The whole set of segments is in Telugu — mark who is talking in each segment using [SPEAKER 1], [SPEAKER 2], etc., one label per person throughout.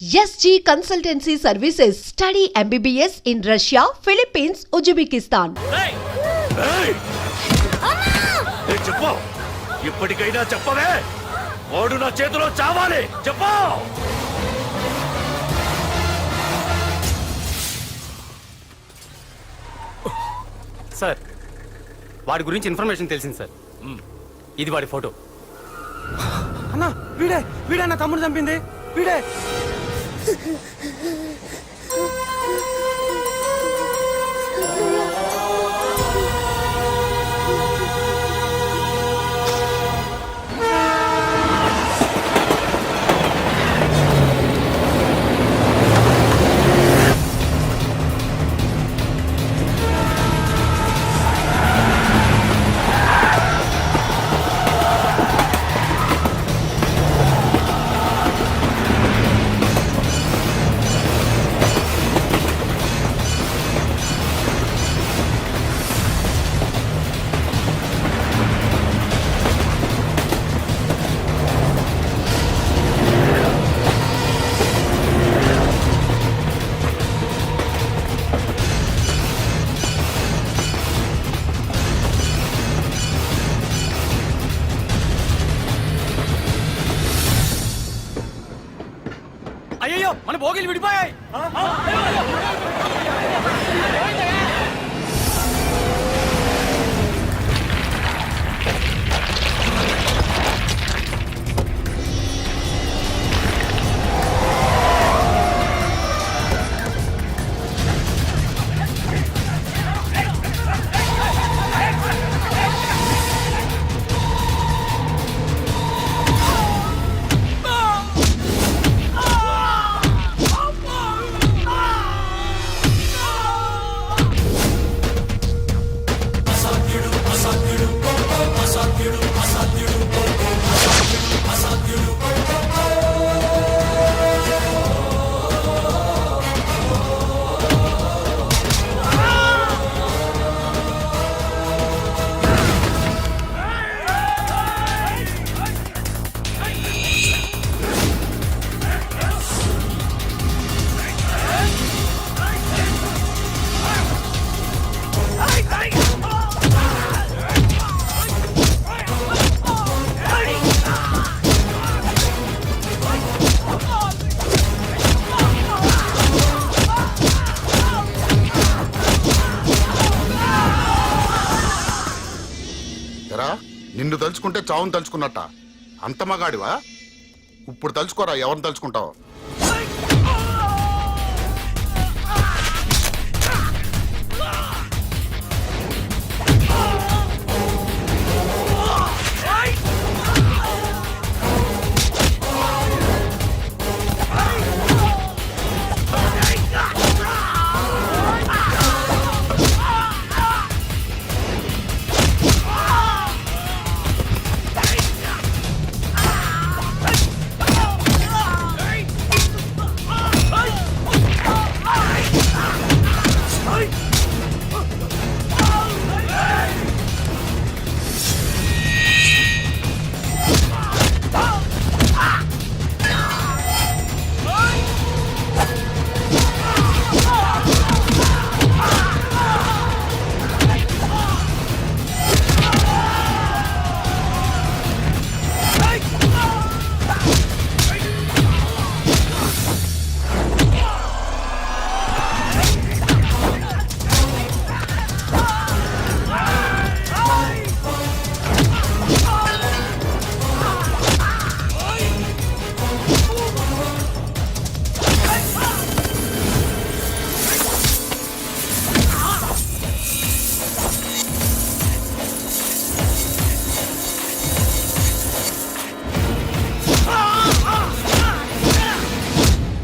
[SPEAKER 1] SG Consultancy Services. Study MBBS in Russia, Philippines, Uzbekistan.
[SPEAKER 2] చెప్పు ఇప్పటికైనా చెప్పవే వాడు నా చేతిలో చావాలి చెప్పు
[SPEAKER 3] సార్ వాడి గురించి ఇన్ఫర్మేషన్ తెలిసింది సార్. ఇది వాడి ఫోటో.
[SPEAKER 4] అన్నా వీడే నా తమ్ముడు చంపింది వీడే.
[SPEAKER 3] అయ్యో మన భోగిలు విడిపోయాయి.
[SPEAKER 5] నిన్ను తలుచుకుంటే చావును తలుచుకున్నట్ట. అంత మగాడివా? ఇప్పుడు తలుచుకోరా ఎవరిని తలుచుకుంటావు.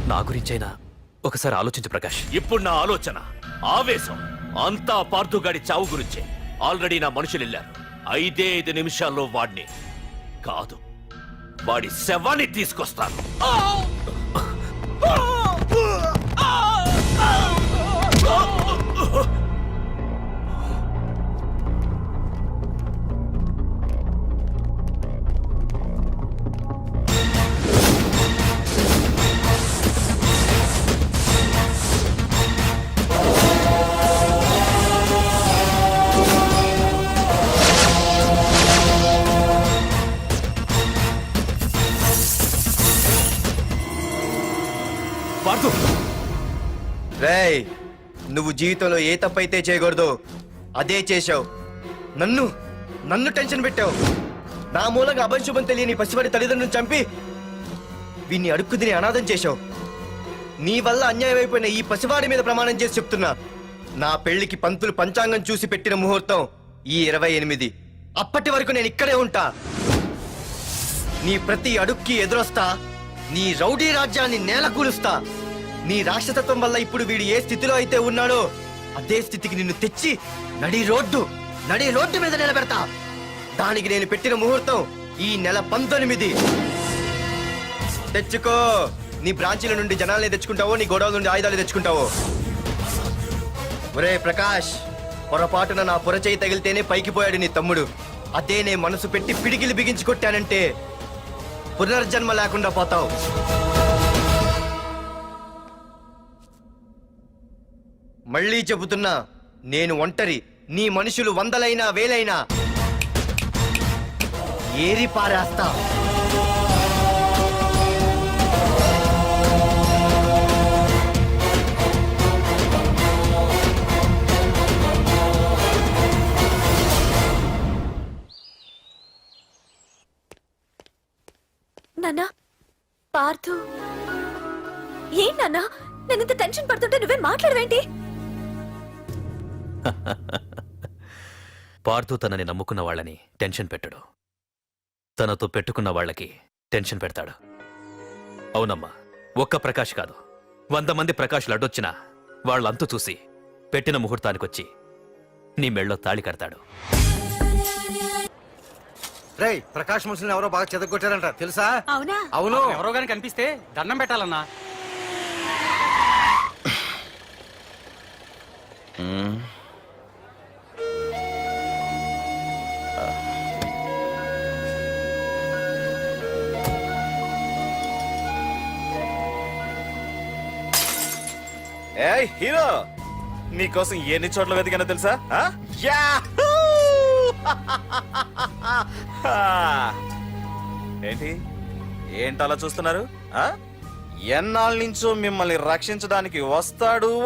[SPEAKER 3] నా గురించైనా ఒకసారి ఆలోచించు ప్రకాష్.
[SPEAKER 2] ఇప్పుడు నా ఆలోచన ఆవేశం అంతా పార్థుగాడి చావు గురించే. ఆల్రెడీ నా మనుషులు వెళ్ళారు. 5 నిమిషాల్లో వాడిని కాదు వాడి శవాన్ని తీసుకొస్తాను. పార్థు
[SPEAKER 6] రేయ్, నువ్వు జీవితంలో ఏ తప్పైతే చేయకూడదు అదే చేశావు. నన్ను టెన్షన్ పెట్టావు. నా మూలంగా అభంశుభం తెలియని పసివాడి తల్లిదండ్రులను చంపి వీన్ని అడుక్కు తిని అనాథం చేశావు. నీ వల్ల అన్యాయం అయిపోయిన ఈ పసివాడి మీద ప్రమాణం చేసి చెప్తున్నా, నా పెళ్లికి పంతులు పంచాంగం చూసి పెట్టిన ముహూర్తం ఈ 28. అప్పటి వరకు నేను ఇక్కడే ఉంటా. నీ ప్రతి అడుక్కి ఎదురొస్తా. నీ రౌడీ రాజ్యాన్ని నేలకూలుస్తా. నీ రాక్షసత్వం వల్ల ఇప్పుడు వీడు ఏ స్థితిలో అయితే ఉన్నాడో అదే స్థితికి నిన్ను తెచ్చి నడి రోడ్డు మీద నిలబెడతా. దానికి నేను పెట్టిన ముహూర్తం ఈ నెల 19. తెచ్చుకో. నీ బ్రాంచీల నుండి జనాల్ని తెచ్చుకుంటావో, నీ గోడౌన్ నుండి ఆయుధాలు తెచ్చుకుంటావో. ఒరే ప్రకాష్, పొరపాటున నా పొరచేయి తగిలితేనే పైకి పోయాడు నీ తమ్ముడు. అదే నే మనసు పెట్టి పిడికిలి బిగించి కొట్టానంటే పునర్జన్మ లేకుండా పోతావు. మళ్ళీ చెబుతున్నా, నేను ఒంటరి. నీ మనుషులు 100లైనా 1000లైనా ఏరి పారేస్తా.
[SPEAKER 7] నాన్నా, పార్థు, ఏం నాన్నా? నేను ఇంత టెన్షన్ పడుతుంటే నువ్వే మాట్లాడవేంటి?
[SPEAKER 2] పార్థు తనని నమ్ముకున్న వాళ్ళని టెన్షన్ పెట్టడు, తనతో పెట్టుకున్న వాళ్ళకి టెన్షన్ పెడతాడు. అవునమ్మా, ఒక్క ప్రకాష్ కాదు, 100 మంది ప్రకాష్లు అడ్డొచ్చినా వాళ్ళంతు చూసి పెట్టిన ముహూర్తానికొచ్చి నీ మెళ్ళో తాళి కడతాడు.
[SPEAKER 4] రేయ్, ప్రకాష్ మనుషుల్ని ఎవరో బాగా చెదగొట్టారంట, తెలుసా?
[SPEAKER 7] అవునా?
[SPEAKER 4] అవును.
[SPEAKER 3] ఎవరో గాని కనిపిస్తే దండం పెట్టాలన్నా.
[SPEAKER 8] ఏయ్ హీరో, నీకోసం ఎన్ని చోట్ల వెతికానో తెలుసా? యాహూ! ఏంటలా చూస్తున్నారు? ఎన్నాళ్ళ నుంచో మిమ్మల్ని రక్షించడానికి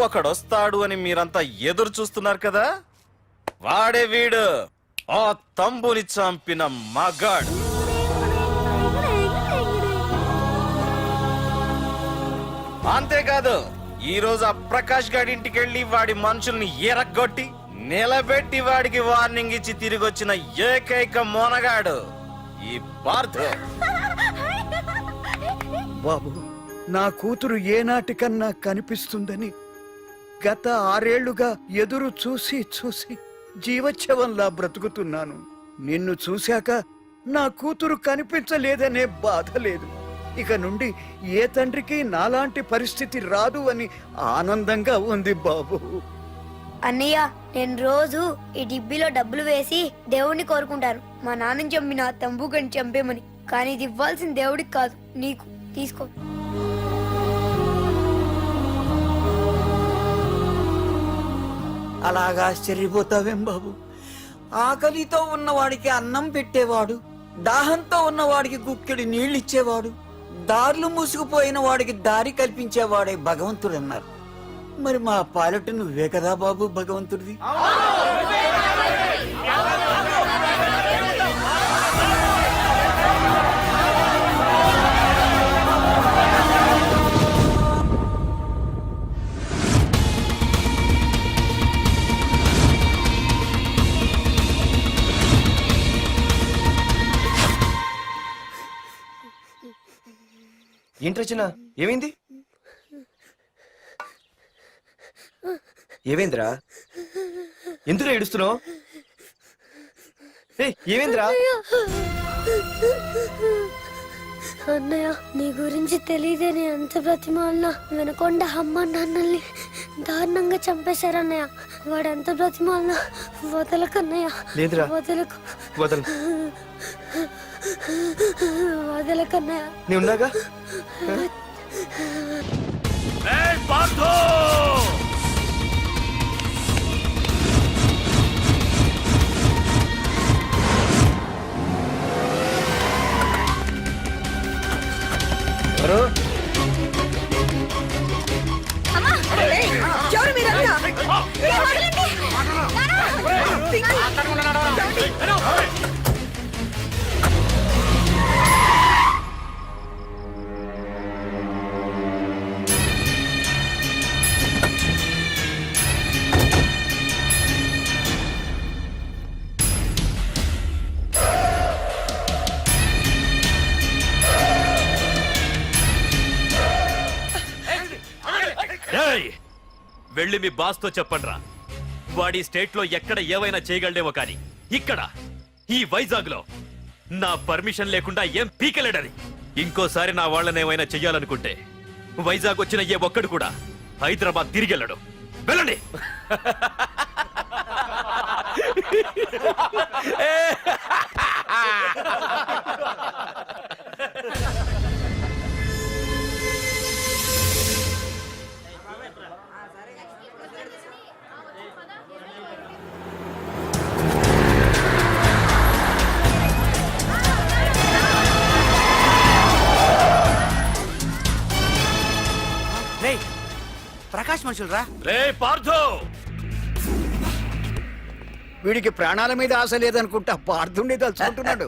[SPEAKER 8] ఒకడొస్తాడు అని మీరంతా ఎదురు చూస్తున్నారు కదా. వాడే వీడు, ఆ తంబుని చంపిన మగాడు. అంతేకాదు, ఈ రోజు ఆ ప్రకాష్ గాడి ఇంటికి వెళ్ళి వాడి మనుషుల్ని ఎరగొట్టి నిలబెట్టి వాడికి వార్నింగ్ ఇచ్చి తిరిగి వచ్చిన ఏకైక మోనగాడు ఈ పార్థు.
[SPEAKER 9] బాబు, నా కూతురు ఏనాటికన్నా కనిపిస్తుందని గత 6 ఏళ్లుగా ఎదురు చూసి జీవచ్ఛవంలా బ్రతుకుతున్నాను. నిన్ను చూశాక నా కూతురు కనిపించలేదనే బాధ లేదు. ఇక నుండి ఏ తండ్రికి నాలాంటి పరిస్థితి రాదు అని ఆనందంగా ఉంది బాబు.
[SPEAKER 10] అన్నయ్య, నేను రోజు ఈ డిబ్బీలో డబ్బులు వేసి దేవుణ్ణి కోరుకుంటాను, మా నాన్నని చంపిన తంబుగని చంపేమని. కానీ ఇది ఇవ్వాల్సిన దేవుడికి కాదు, నీకు. తీసుకో.
[SPEAKER 9] అలాగా ఆశ్చర్యపోతావేం బాబు? ఆకలితో ఉన్నవాడికి అన్నం పెట్టేవాడు, దాహంతో ఉన్నవాడికి గుక్కెడి నీళ్ళిచ్చేవాడు, దారులు మూసుకుపోయిన వాడికి దారి కల్పించేవాడే భగవంతుడన్నారు. మరి మా పాలెట నువ్వే కదా బాబు భగవంతుడివి.
[SPEAKER 6] ఏంటి రచన, ఏమైంది? ఏమైందిరా? ఎందుకు ఏడుస్తున్నావు? ఏమైందిరా?
[SPEAKER 10] అన్నయ్య, నీ గురించి తెలియదని ఎంత బ్రతిమాలినా వినకుండా అమ్మ నాన్నల్ని దారుణంగా చంపేశారన్నయ్య. వాడు ఎంత బ్రతిమాలినా వదలకన్నయ్య.
[SPEAKER 6] లేదురా,
[SPEAKER 10] వదలకు. వదలకన్నయ్య.
[SPEAKER 6] నీ ఉన్నాగా. ఎవరు?
[SPEAKER 2] ఏయ్! వెళ్ళి మీ బాస్ తో చెప్పండ్రా వాడి స్టేట్ లో ఎక్కడ ఏవైనా చేయగలడేమో కానీ ఇక్కడ ఈ వైజాగ్ లో నా పర్మిషన్ లేకుండా ఏం పీకలేడని. ఇంకోసారి నా వాళ్ళని ఏమైనా చెయ్యాలనుకుంటే వైజాగ్ వచ్చిన ఏ ఒక్కడు కూడా హైదరాబాద్ తిరిగెళ్ళడు. వెళ్ళండి.
[SPEAKER 4] రేయ్ ప్రకాష్ మనుషులు రా.
[SPEAKER 2] రే పార్థు,
[SPEAKER 9] వీడికి ప్రాణాల మీద ఆశ లేదనుకుంటా పార్థుండి తలుచుకుంటున్నాడు.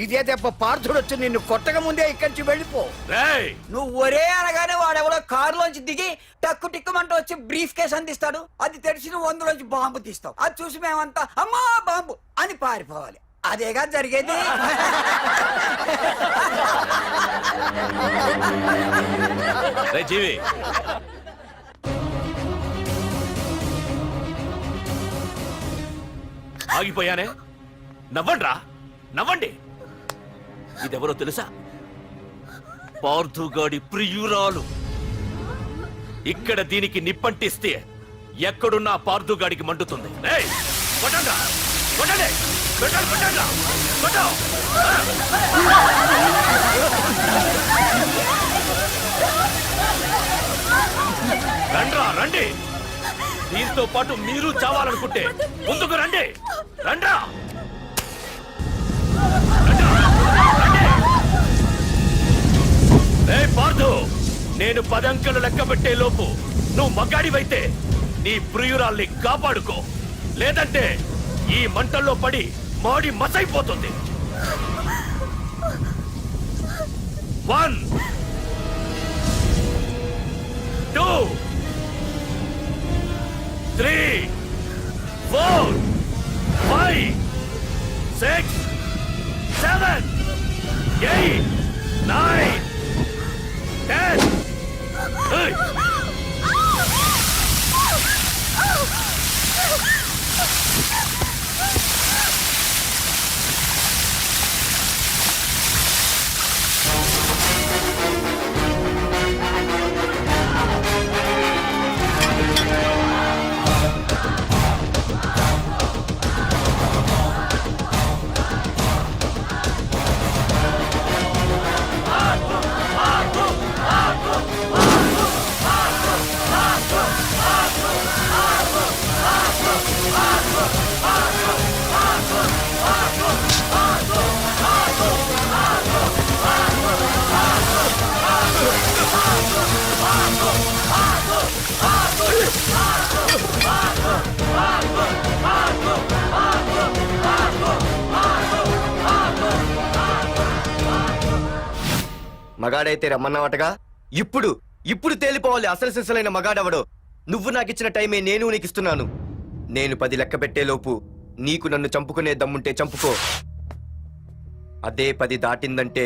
[SPEAKER 9] ఇదే దెబ్బ పార్థుడు వచ్చి నిన్ను కొట్టక ముందే ఇక్కడి నుంచి వెళ్ళిపో.
[SPEAKER 2] రేయ్!
[SPEAKER 9] నువ్వు ఒరే అనగానే వాడెవడో కారులోంచి దిగి టక్కు టిక్కుమంటూ వచ్చి బ్రీఫ్ కేసు అందిస్తాడు. అది తెరిచి నువ్వు అందులోంచి బాంబు తీస్తావు. అది చూసి మేమంతా అమ్మా బాంబు అని పారిపోవాలి. అదేగా జరిగేది.
[SPEAKER 2] రే జీవి, ఆగిపోయానే. నవ్వండ్రా, నవ్వండి. ఇదెవరో తెలుసా? పార్థుగాడి ప్రియురాలు. ఇక్కడ దీనికి నిప్పంటిస్తే ఎక్కడున్నా పార్థుగాడికి మండుతుంది. ఏయ్, కొట్టండ్రా, కొట్టండి, కొట్టండి, కొట్టండ్రా, కొట్టు. రండ్రా, రండి. దీంతో పాటు మీరు చావాలనుకుంటే ముందుకు రండి. రండ్రా, రే పార్థు, నేను 10 అంకెలు లెక్క పెట్టే లోపు నువ్వు మగాడివైతే నీ ప్రియురాల్ని కాపాడుకో. లేదంటే ఈ మంటల్లో పడి మాడి మసైపోతుంది. 1 2 3 4 5 6 7 8 9 10. Hey!
[SPEAKER 6] మగాడైతే రమ్మన్నావటగా. ఇప్పుడు ఇప్పుడు తేలిపోవాలి అసలు సిసలైన మగాడవడో. నువ్వు నాకిచ్చిన టైమే నేను నీకు ఇస్తున్నాను. నేను 10 లెక్క పెట్టేలోపు నీకు నన్ను చంపుకునే దమ్ముంటే చంపుకో. అదే 10 దాటిందంటే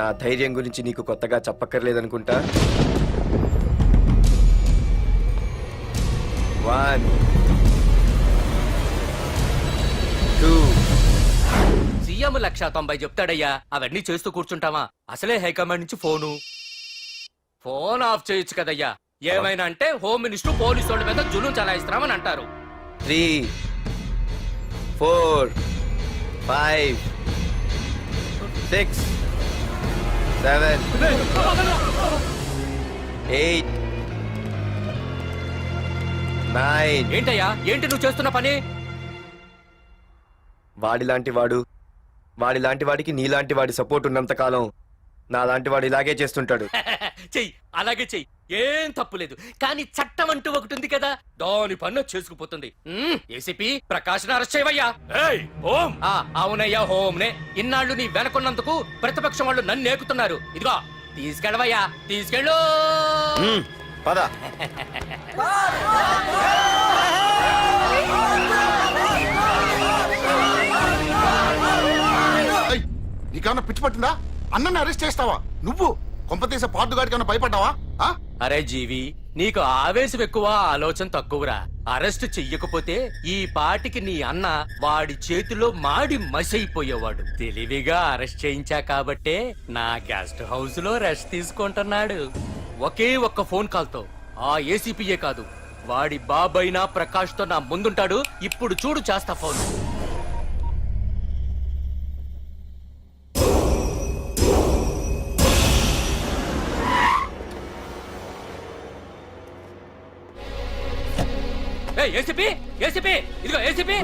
[SPEAKER 6] నా ధైర్యం గురించి నీకు కొత్తగా చెప్పక్కర్లేదనుకుంటా. 1 2
[SPEAKER 11] సీఎం 190 చెప్తాడయ్యా. అవన్నీ చేస్తూ కూర్చుంటావా? అసలే హైకమాండ్ నుంచి ఫోన్ ఆఫ్ చేయొచ్చు కదయ్యా. ఏమైనా అంటే హోమ్ మినిస్టర్ పోలీసు వాళ్ళ మీద జులుం చలాయిస్తున్నామని అంటారు.
[SPEAKER 6] 3 4 5 6 7 8 9.
[SPEAKER 11] ఏంటయ్యా, ఏంటి నువ్వు చేస్తున్న పని?
[SPEAKER 6] వాడిలాంటి వాడికి నీలాంటి వాడి సపోర్ట్ ఉన్నంత కాలం నాలాంటి వాడు ఇలాగే చేస్తుంటాడు.
[SPEAKER 11] చెయ్యి, అలాగే చెయ్యి, ఏం తప్పులేదు. కానీ చట్టం అంటూ ఒకటి ఉంది కదా, దాని పన్ను చేసుకుపోతుంది. ఏసీపీ ప్రకాష్ అరెస్ట్ చేయవయ్యా.
[SPEAKER 2] ఏయ్, ఓం!
[SPEAKER 11] అవునయ్యా, హోమ్నే. ఇన్నాళ్ళు నీ వెనకున్నందుకు ప్రతిపక్షం వాళ్ళు నన్ను నేకుతున్నారు. ఇదిగో తీసుకెళ్ళవయ్యా, తీసుకెళ్ళు.
[SPEAKER 6] పద.
[SPEAKER 5] నీకేమన్నా పిచ్చి పట్టిందా? అన్నని అరెస్ట్ చేస్తావా నువ్వు? కొంపతీసే పార్దుగాడికి ఏమన్నా భయపడ్డావా? ఆ?
[SPEAKER 11] అరే జీవి, నీకు ఆవేశం ఎక్కువ, ఆలోచన తక్కువరా. అరెస్ట్ చెయ్యకపోతే ఈ పాటికి నీ అన్న వాడి చేతిలో మాడి మసైపోయేవాడు. తెలివిగా అరెస్ట్ చేయించా కాబట్టే నా గెస్ట్ హౌస్ లో రెస్ట్ తీసుకుంటున్నాడు. ఒకే ఒక్క ఫోన్ కాల్ తో ఆ ఏసీపీయే కాదు, వాడి బాబైనా ప్రకాష్ తో నా ముందుంటాడు. ఇప్పుడు చూడు చేస్తా ఫోన్. ఏసీపీ, ఏసీపీ, ఇదిగో ఏసీపీ.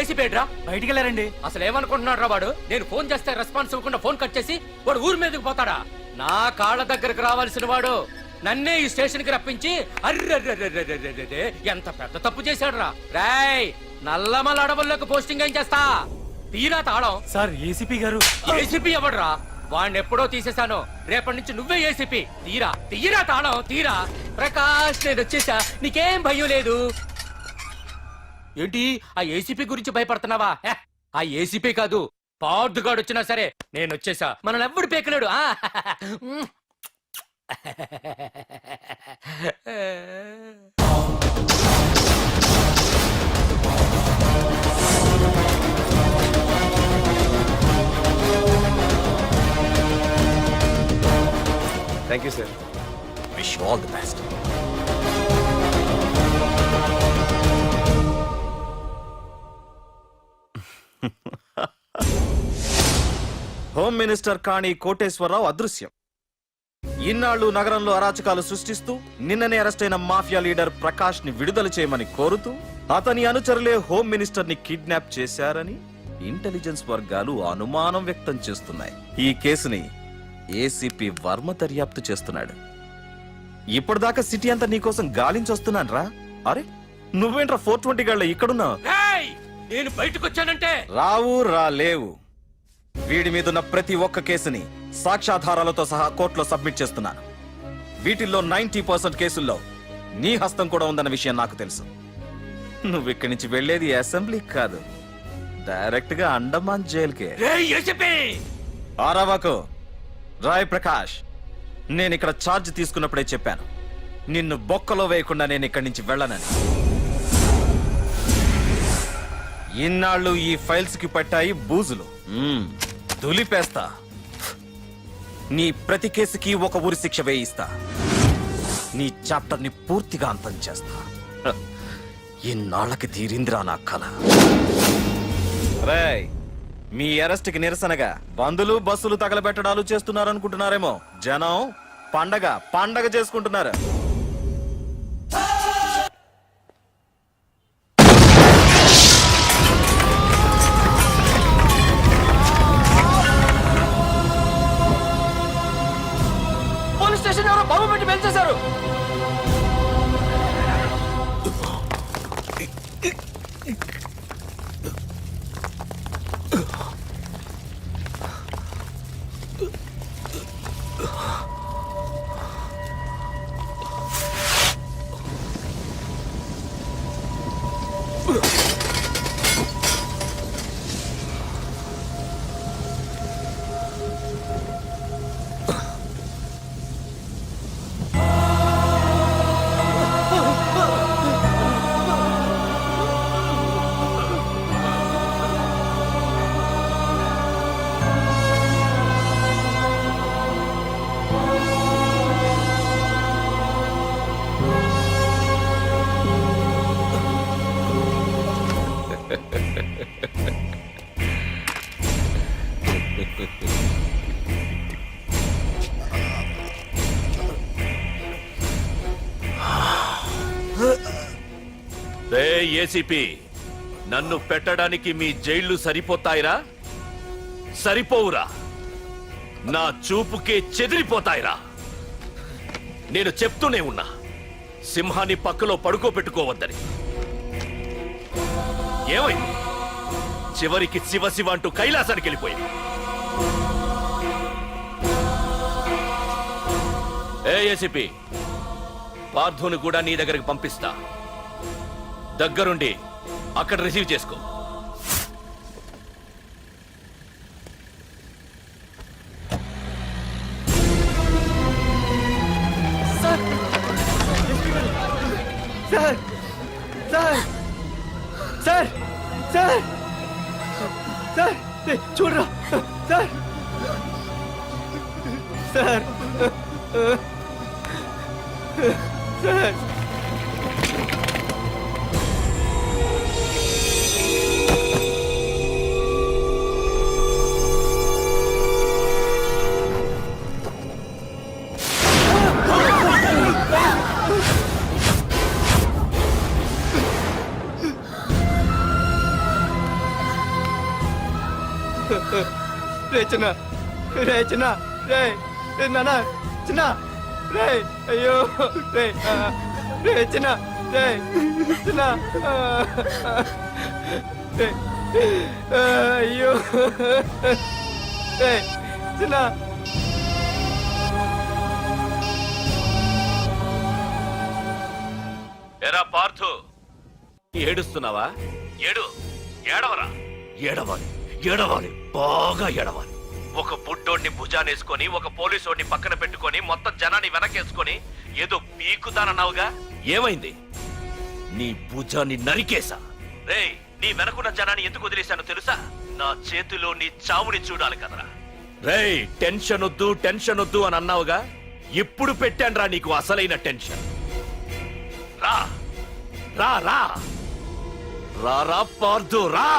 [SPEAKER 11] ఏసీపీ ఏడ్రా?
[SPEAKER 3] బయటికి వెళ్ళారండి.
[SPEAKER 11] అసలు ఏమనుకుంటున్నాడు రా వాడు? నేను ఫోన్ చేస్తే రెస్పాన్స్ ఇవ్వకుండా ఫోన్ కట్ చేసి వాడు ఊరి మీదకి పోతాడా? నా కాళ్ళ దగ్గరకు రావాల్సిన వాడు నన్నే ఈ స్టేషన్ కి రప్పించి అర్రె ఎంత పెద్ద తప్పు చేశాడు రా. రాయ్, నల్లమల అడవుల్లోకి పోస్టింగ్ ఏం చేస్తా? తీరా తాళం.
[SPEAKER 3] సార్ ఏసీపీ గారు.
[SPEAKER 11] ఏసీపీ ఎవడ్రా? వాడిని ఎప్పుడో తీసేశాను. రేపటి నుంచి నువ్వే ఏసీపీ. తీరా తీరా తాళం తీరా. ప్రకాష్, నేను వచ్చేసా, నీకేం భయం లేదు. ఏంటి ఆ ఏసీపీ గురించి భయపడుతున్నావా? హే, ఆ ఏసీపీ కాదు, పార్దుగాడు వచ్చినా సరే నేను వచ్చేసా. మనల్ని ఎవడు పేకలేడు.
[SPEAKER 3] Thank you sir.
[SPEAKER 2] Wish all the best.
[SPEAKER 8] Home minister Kani Koteswararao అదృశ్యం. ఇన్నాళ్లు నగరంలో అరాచకాలు సృష్టిస్తూ నిన్ననే అరెస్ట్ అయిన మాఫియా లీడర్ ప్రకాష్ ని విడుదల చేయమని కోరుతూ అతని అనుచరులే హోమ్ మినిస్టర్ ని కిడ్నాప్ చేశారని ఇంటెలిజెన్స్ వర్గాలు అనుమానం వ్యక్తం చేస్తున్నాయి. ఈ కేసుని ఏసీపీ వర్మ దర్యాప్తు చేస్తున్నాడు. ఇప్పటిదాకా సిటీ అంతా నీకోసం గాలించొస్తున్నాను రా. అరే నువ్వేంట్రా 420 గళ్ళ ఇక్కడున్నావు?
[SPEAKER 11] నేను బయటకు వచ్చానంటే
[SPEAKER 8] రావు రాలేవు. వీడి మీదున్న ప్రతి ఒక్క కేసుని సాక్ష్యాధారాలతో సహా కోర్టులో సబ్మిట్ చేస్తున్నాను. వీటిల్లో 90% కేసుల్లో నీ హస్తం కూడా ఉందన్న విషయం నాకు తెలుసు. నువ్వు ఇక్కడి నుంచి వెళ్లేది అసెంబ్లీ కాదు, డైరెక్ట్ గా అండమాన్ జైలుకే. ఆరావాకు రాయ్ ప్రకాష్, నేను ఇక్కడ ఛార్జ్ తీసుకున్నప్పుడే చెప్పాను, నిన్ను బొక్కలో వేయకుండా నేను ఇక్కడి నుంచి వెళ్ళనని. ఇన్నాళ్ళు ఈ ఫైల్స్ కి పట్టాయి బూజులు. దులిపేస్తా. నీ ప్రతి కేసుకి ఒక ఊరి శిక్ష వేయిస్తా. నీ చాప్టర్ ని పూర్తిగా అంతం చేస్తా. ఇన్నాళ్ళకి తీరిందిరా నా కళ. రేయ్, మీ అరెస్ట్ కి నిరసనగా బందులు బస్సులు తగలబెట్టడాలు చేస్తున్నారనుకుంటున్నారేమో. జనం పండగ చేసుకుంటున్నారు.
[SPEAKER 11] పోలీస్ స్టేషన్ ఎవరో బాబు పెట్టి పెంచేశారు.
[SPEAKER 2] ఏసీపీ, నన్ను పెట్టడానికి మీ జైళ్లు సరిపోతాయిరా? సరిపోవురా. నా చూపుకే చెదిరిపోతాయిరా. నేను చెప్తూనే ఉన్నా, సింహాన్ని పక్కలో పడుకోబెట్టుకోవద్దని. ఏమైంది? చివరికి శివ అంటూ కైలాసానికి వెళ్ళిపోయింది. ఏసీపీ, పార్థుని కూడా నీ దగ్గరికి పంపిస్తా. దగ్గరుండి అక్కడ రిసీవ్ చేసుకో.
[SPEAKER 6] చూడరా సార్ సార్ సార్ రే చిన్న రే చిన్న రే రే నాన్న చిన్న రే అయ్యో రే రే చిన్న రే చిన్న రే అయ్యో రే చిన్న
[SPEAKER 2] ఎరా పార్థు ఏడుస్తున్నావా? ఏడవరా. ఏడవాలి బాగా ఏడవాలి. ఒక బుడ్డోడిని భుజానేసుకొని ఒక పోలీసోడిని పక్కన పెట్టుకొని మొత్తం జనాన్ని వెనకేసుకొని ఏదో పీకుతానన్నావుగా, ఏమైంది? నీ భుజాన్ని నరికేశా. రేయ్, నీ వెనకున్న జనాన్ని ఎందుకు వదిలేశానో తెలుసా? నా చేతిలో నీ చావుని చూడాలి కదరా. రేయ్, టెన్షన్ వద్దు అని అన్నావుగా, ఇప్పుడు పెట్టానురా నీకు అసలైన టెన్షన్. రా రా రా రా రా పార్థు రా.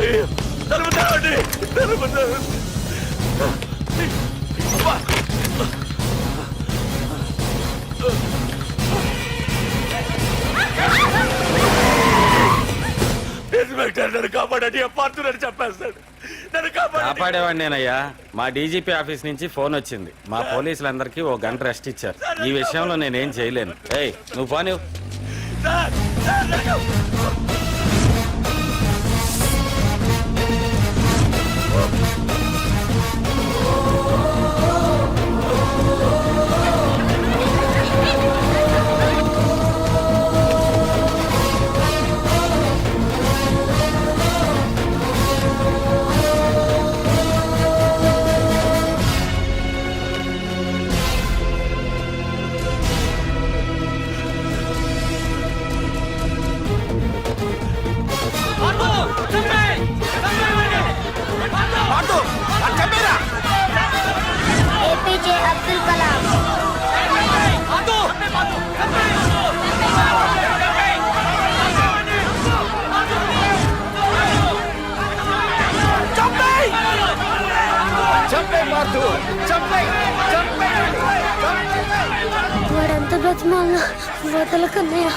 [SPEAKER 2] తలుపు తెరవండి, తలుపు తెరవండి. అబ్బా. ఇన్స్పెక్టర్ నన్ను కాపాడండి, పార్తులని చెప్పేస్తాడు. నన్ను కాపాడండి.
[SPEAKER 4] కాపాడేవాడిని నేనయ్యా. మా డీజీపీ ఆఫీస్ నుంచి ఫోన్ వచ్చింది. మా పోలీసులందరికీ ఓ గంట రెస్ట్ ఇచ్చారు. ఈ విషయంలో నేనేం చేయలేను. ఏయ్ నువ్వు పోనీ.
[SPEAKER 2] సార్, సార్, నన్ను-
[SPEAKER 10] ఏపీజే అబ్దుల్ కలాం. వాడంత బ్రతిమాల వదల కన్నయ్య.